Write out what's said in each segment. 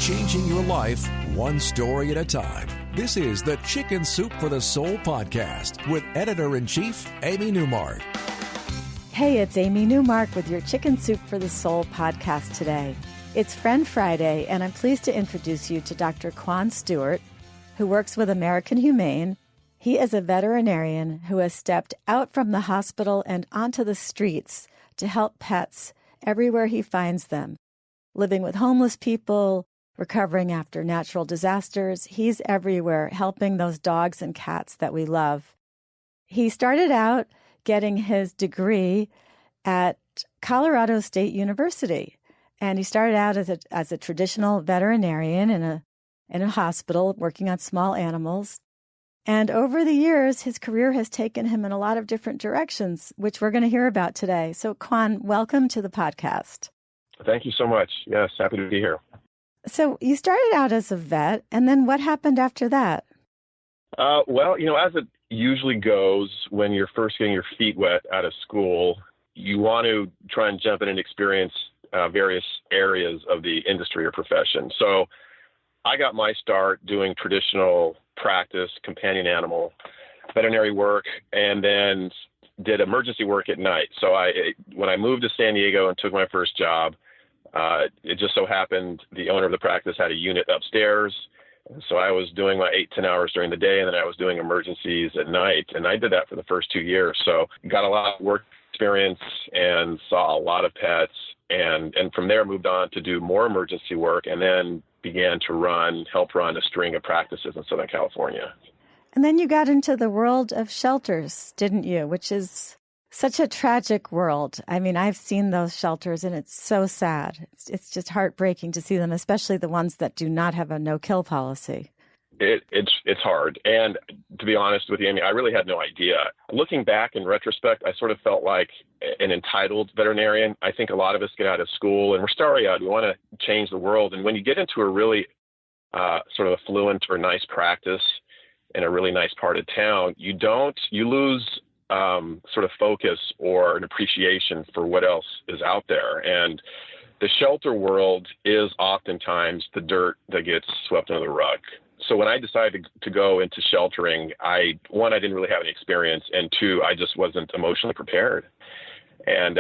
changing your life one story at a time. This is the Chicken Soup for the Soul podcast with Editor-in-Chief Amy Newmark. Hey, it's Amy Newmark with your Chicken Soup for the Soul podcast today. It's Friend Friday, and I'm pleased to introduce you to Dr. Kwane Stewart, who works with American Humane. He is a veterinarian who has stepped out from the hospital and onto the streets to help pets everywhere he finds them. Living with homeless people, recovering after natural disasters, he's everywhere helping those dogs and cats that we love. He started out getting his degree at Colorado State University, and he started out as a traditional veterinarian in a hospital working on small animals. And over the years, his career has taken him in a lot of different directions, which we're going to hear about today. So, Kwane, welcome to the podcast. Thank you so much. Yes, happy to be here. So you started out as a vet, and then what happened after that? Well, as it usually goes when you're first getting your feet wet out of school, you want to try and jump in and experience various areas of the industry or profession. So I got my start doing traditional practice, companion animal, veterinary work, and then did emergency work at night. So when I moved to San Diego and took my first job, it just so happened the owner of the practice had a unit upstairs. So I was doing my 8-10 hours during the day, and then I was doing emergencies at night. And I did that for the first 2 years. So got a lot of work experience and saw a lot of pets. And from there moved on to do more emergency work, and then began to help run a string of practices in Southern California. And then you got into the world of shelters, didn't you? Which is such a tragic world. I mean, I've seen those shelters, and it's so sad. It's just heartbreaking to see them, especially the ones that do not have a no-kill policy. It's hard. And to be honest with you, Amy, I really had no idea. Looking back in retrospect, I sort of felt like an entitled veterinarian. I think a lot of us get out of school and we're starry-eyed. We want to change the world. And when you get into a really sort of affluent or nice practice in a really nice part of town, you lose sort of focus or an appreciation for what else is out there. And the shelter world is oftentimes the dirt that gets swept under the rug. So when I decided to go into sheltering, I didn't really have any experience, and two, I just wasn't emotionally prepared. And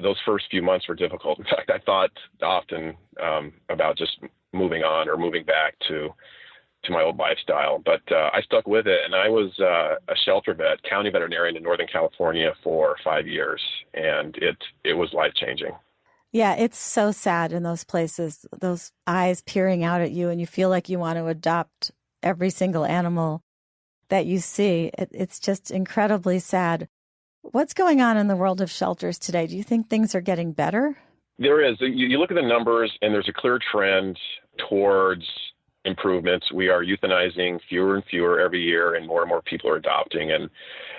those first few months were difficult. In fact, I thought often about just moving on or moving back to my old lifestyle. But I stuck with it, and I was a shelter vet, county veterinarian in Northern California for 5 years, and it was life-changing. Yeah, it's so sad in those places, those eyes peering out at you, and you feel like you want to adopt every single animal that you see. It's just incredibly sad. What's going on in the world of shelters today? Do you think things are getting better? There is. You look at the numbers, and there's a clear trend towards improvements. We are euthanizing fewer and fewer every year, and more people are adopting. And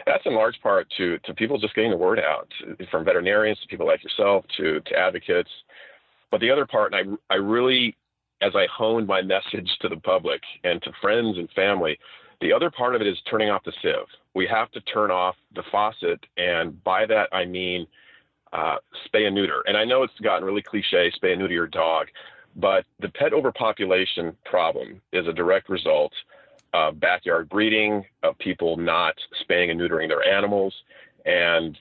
that's in large part to people just getting the word out, from veterinarians to people like yourself to advocates. But the other part, and I really, as I honed my message to the public and to friends and family, the other part of it is turning off the sieve. We have to turn off the faucet. And by that, I mean spay and neuter. And I know it's gotten really cliche, spay and neuter your dog. But the pet overpopulation problem is a direct result of backyard breeding, of people not spaying and neutering their animals. And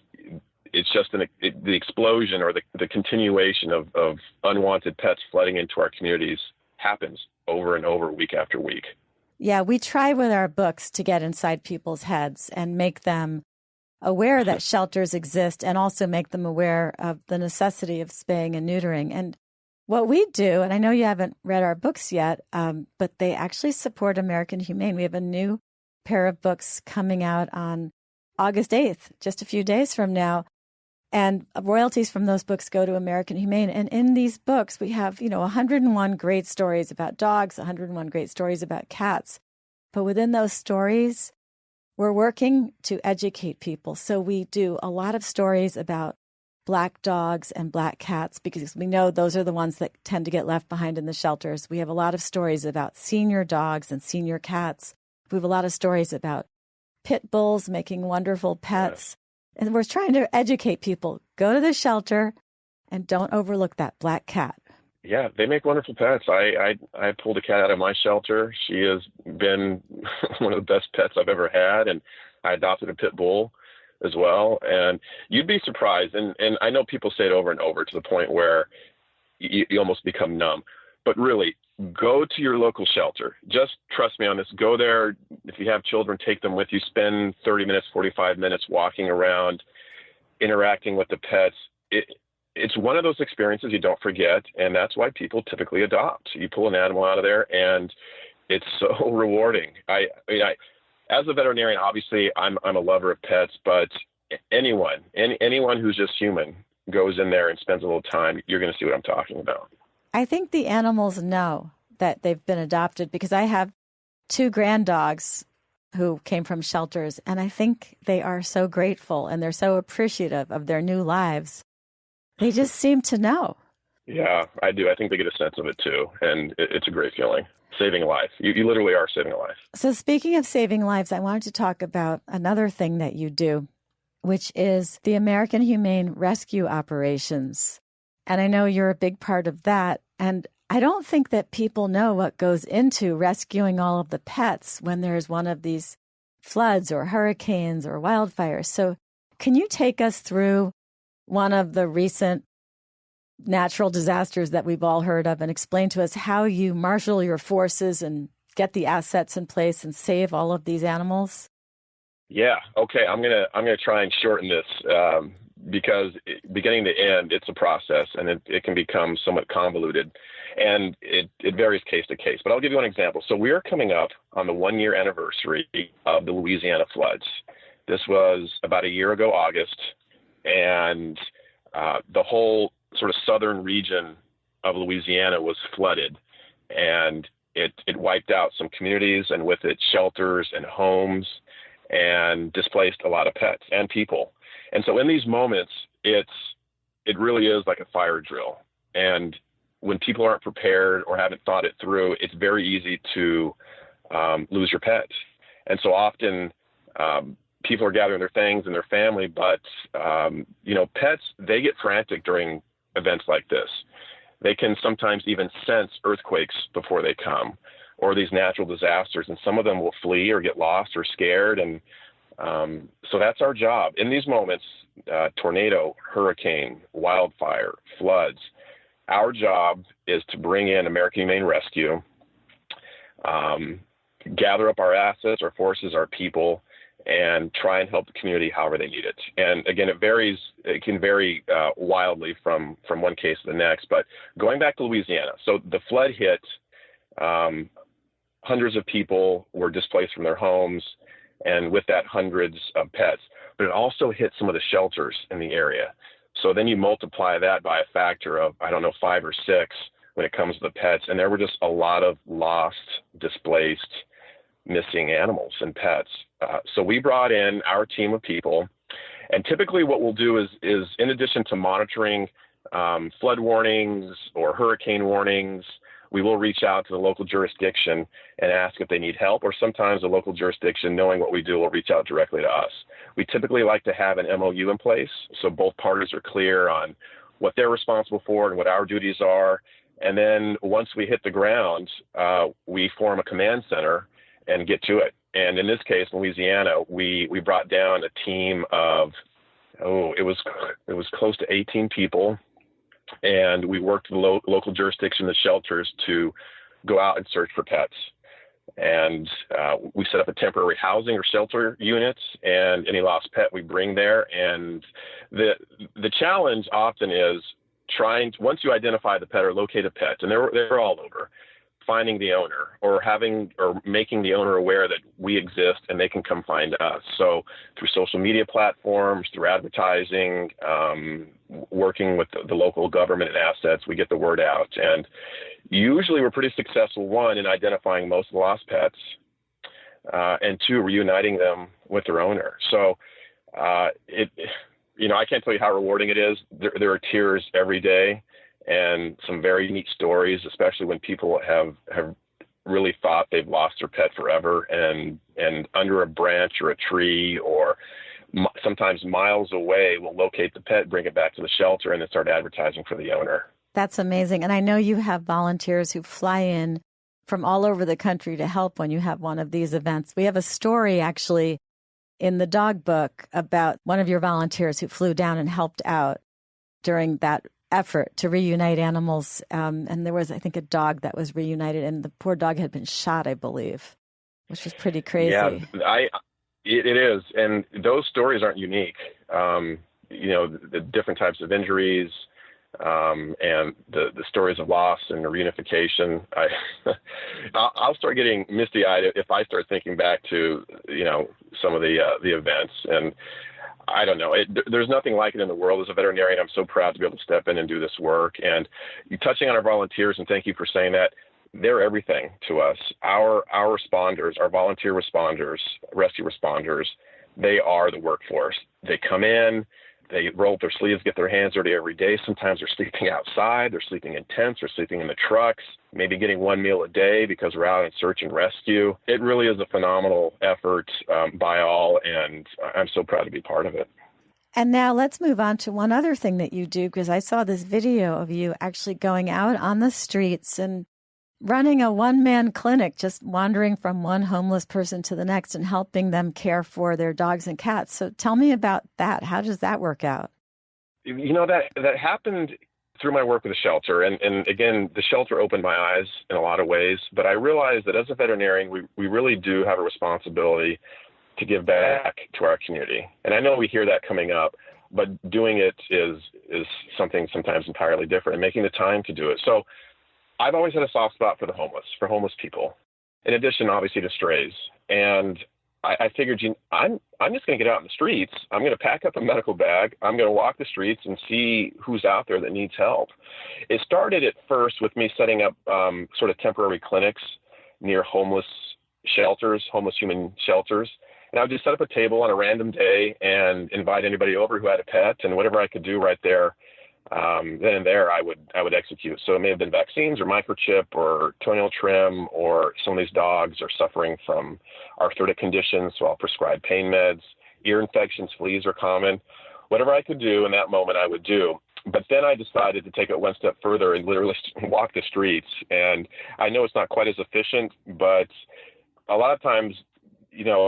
it's just the explosion or the continuation of unwanted pets flooding into our communities happens over and over, week after week. Yeah, we try with our books to get inside people's heads and make them aware that shelters exist, and also make them aware of the necessity of spaying and neutering. And what we do, and I know you haven't read our books yet, but they actually support American Humane. We have a new pair of books coming out on August 8th, just a few days from now. And royalties from those books go to American Humane. And in these books, we have, 101 great stories about dogs, 101 great stories about cats. But within those stories, we're working to educate people. So we do a lot of stories about Black dogs and Black cats, because we know those are the ones that tend to get left behind in the shelters. We have a lot of stories about senior dogs and senior cats. We have a lot of stories about pit bulls making wonderful pets. And we're trying to educate people. Go to the shelter and don't overlook that Black cat. Yeah, they make wonderful pets. I pulled a cat out of my shelter. She has been one of the best pets I've ever had, and I adopted a pit bull as well. And you'd be surprised, and I know people say it over and over to the point where you almost become numb. But really, go to your local shelter. Just trust me on this. Go there. If you have children, take them with you. Spend 30 minutes, 45 minutes walking around, interacting with the pets. It's one of those experiences you don't forget, and that's why people typically adopt. You pull an animal out of there, and it's so rewarding. I mean, as a veterinarian, obviously, I'm a lover of pets, but anyone who's just human goes in there and spends a little time, you're going to see what I'm talking about. I think the animals know that they've been adopted because I have 2 grand dogs who came from shelters, and I think they are so grateful and they're so appreciative of their new lives. They just seem to know. Yeah, I do. I think they get a sense of it too, and it's a great feeling. Saving a life. You literally are saving a life. So speaking of saving lives, I wanted to talk about another thing that you do, which is the American Humane Rescue Operations. And I know you're a big part of that. And I don't think that people know what goes into rescuing all of the pets when there's one of these floods or hurricanes or wildfires. So can you take us through one of the recent natural disasters that we've all heard of and explain to us how you marshal your forces and get the assets in place and save all of these animals? Yeah. Okay. I'm gonna try and shorten this because beginning to end, it's a process, and it can become somewhat convoluted, and it varies case to case. But I'll give you one example. So we are coming up on the 1-year anniversary of the Louisiana floods. This was about a year ago, August, and the whole sort of southern region of Louisiana was flooded, and it wiped out some communities, and with it shelters and homes, and displaced a lot of pets and people. And so in these moments, it really is like a fire drill. And when people aren't prepared or haven't thought it through, it's very easy to lose your pet. And so often people are gathering their things and their family, but pets, they get frantic during events like this. They can sometimes even sense earthquakes before they come, or these natural disasters, and some of them will flee or get lost or scared. And so that's our job. In these moments, tornado, hurricane, wildfire, floods, our job is to bring in American Humane Rescue, gather up our assets, our forces, our people, and try and help the community however they need it. And again, it can vary wildly from one case to the next. But going back to Louisiana, so the flood hit, hundreds of people were displaced from their homes, and with that, hundreds of pets. But it also hit some of the shelters in the area. So then you multiply that by a factor of, 5 or 6 when it comes to the pets. And there were just a lot of lost, displaced, missing animals and pets. So we brought in our team of people. And typically what we'll do is in addition to monitoring flood warnings or hurricane warnings, we will reach out to the local jurisdiction and ask if they need help, or sometimes the local jurisdiction, knowing what we do, will reach out directly to us. We typically like to have an MOU in place so both parties are clear on what they're responsible for and what our duties are. And then once we hit the ground, we form a command center and get to it. And in this case, Louisiana, we brought down a team of, it was close to 18 people. And we worked with the local jurisdiction, the shelters, to go out and search for pets. And we set up a temporary housing or shelter units, and any lost pet we bring there. And the challenge often is once you identify the pet or locate a pet, and they're all over, finding the owner or making the owner aware that we exist and they can come find us. So through social media platforms, through advertising, working with the local government and assets, we get the word out. And usually we're pretty successful, 1, in identifying most of the lost pets, and 2, reuniting them with their owner. So I can't tell you how rewarding it is. There are tears every day, and some very neat stories, especially when people have really thought they've lost their pet forever, and under a branch or a tree or sometimes miles away, we'll locate the pet, bring it back to the shelter, and then start advertising for the owner. That's amazing. And I know you have volunteers who fly in from all over the country to help when you have one of these events. We have a story actually in the dog book about one of your volunteers who flew down and helped out during that effort to reunite animals. And there was, I think, a dog that was reunited, and the poor dog had been shot, I believe, which was pretty crazy. Yeah, it is. And those stories aren't unique. The different types of injuries, and the stories of loss and reunification. I'll start getting misty-eyed if I start thinking back to, some of the events. And I don't know. There's nothing like it in the world. As a veterinarian, I'm so proud to be able to step in and do this work. And touching on our volunteers, and thank you for saying that, they're everything to us. Our responders, our volunteer responders, rescue responders, they are the workforce. They come in, they roll up their sleeves, get their hands dirty every day. Sometimes they're sleeping outside, they're sleeping in tents, they're sleeping in the trucks, maybe getting one meal a day because we're out in search and rescue. It really is a phenomenal effort by all, and I'm so proud to be part of it. And now let's move on to one other thing that you do, because I saw this video of you actually going out on the streets and running a one-man clinic, just wandering from one homeless person to the next and helping them care for their dogs and cats. So tell me about that. How does that work out? That happened through my work with the shelter. And again, the shelter opened my eyes in a lot of ways. But I realized that as a veterinarian, we really do have a responsibility to give back to our community. And I know we hear that coming up, but doing it is something sometimes entirely different, and making the time to do it. So I've always had a soft spot for homeless people, in addition, obviously, to strays. And I figured, I'm just going to get out in the streets. I'm going to pack up a medical bag. I'm going to walk the streets and see who's out there that needs help. It started at first with me setting up sort of temporary clinics near homeless human shelters. And I would just set up a table on a random day and invite anybody over who had a pet, and whatever I could do right there, then and there, I would execute. So it may have been vaccines or microchip or toenail trim, or some of these dogs are suffering from arthritic conditions, so I'll prescribe pain meds. Ear infections, fleas are common. Whatever I could do in that moment, I would do. But then I decided to take it one step further and literally walk the streets. And I know it's not quite as efficient, but a lot of times,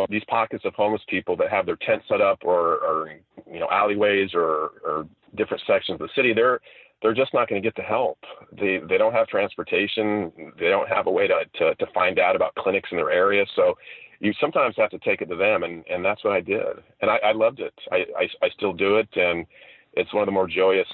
these pockets of homeless people that have their tent set up or alleyways or different sections of the city, they're just not going to get the help. They don't have transportation. They don't have a way to find out about clinics in their area. So you sometimes have to take it to them, and that's what I did. And I loved it. I still do it, and it's one of the more joyous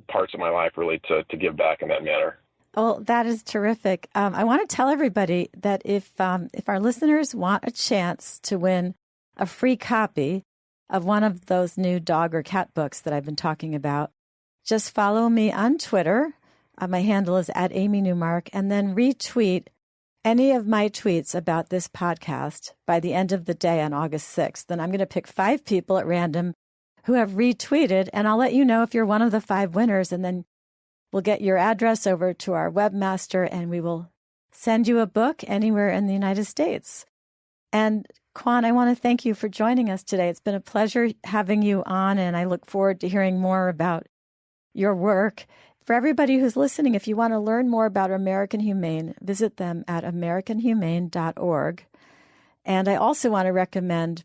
parts of my life, really, to give back in that manner. Well, that is terrific. I want to tell everybody that if our listeners want a chance to win a free copy of one of those new dog or cat books that I've been talking about, just follow me on Twitter. My handle is @AmyNewmark, and then retweet any of my tweets about this podcast by the end of the day on August 6th. Then I'm going to pick 5 people at random who have retweeted, and I'll let you know if you're one of the 5 winners, and then we'll get your address over to our webmaster, and we will send you a book anywhere in the United States. And Kwane, I want to thank you for joining us today. It's been a pleasure having you on, and I look forward to hearing more about your work. For everybody who's listening, if you want to learn more about American Humane, visit them at americanhumane.org. And I also want to recommend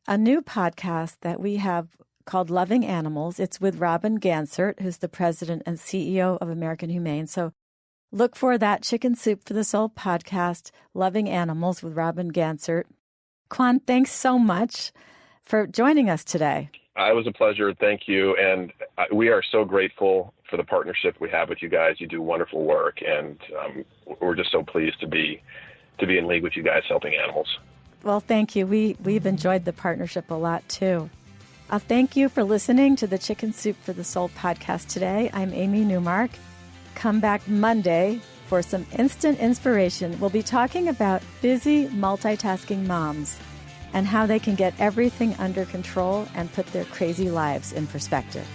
a new podcast that we have called Loving Animals. It's with Robin Gansert, who's the president and CEO of American Humane. So look for that Chicken Soup for the Soul podcast, Loving Animals with Robin Gansert. Kwane, thanks so much for joining us today. It was a pleasure. Thank you. And we are so grateful for the partnership we have with you guys. You do wonderful work, and we're just so pleased to be in league with you guys helping animals. Well, thank you. We've enjoyed the partnership a lot, too. Thank you for listening to the Chicken Soup for the Soul podcast today. I'm Amy Newmark. Come back Monday for some instant inspiration. We'll be talking about busy multitasking moms and how they can get everything under control and put their crazy lives in perspective.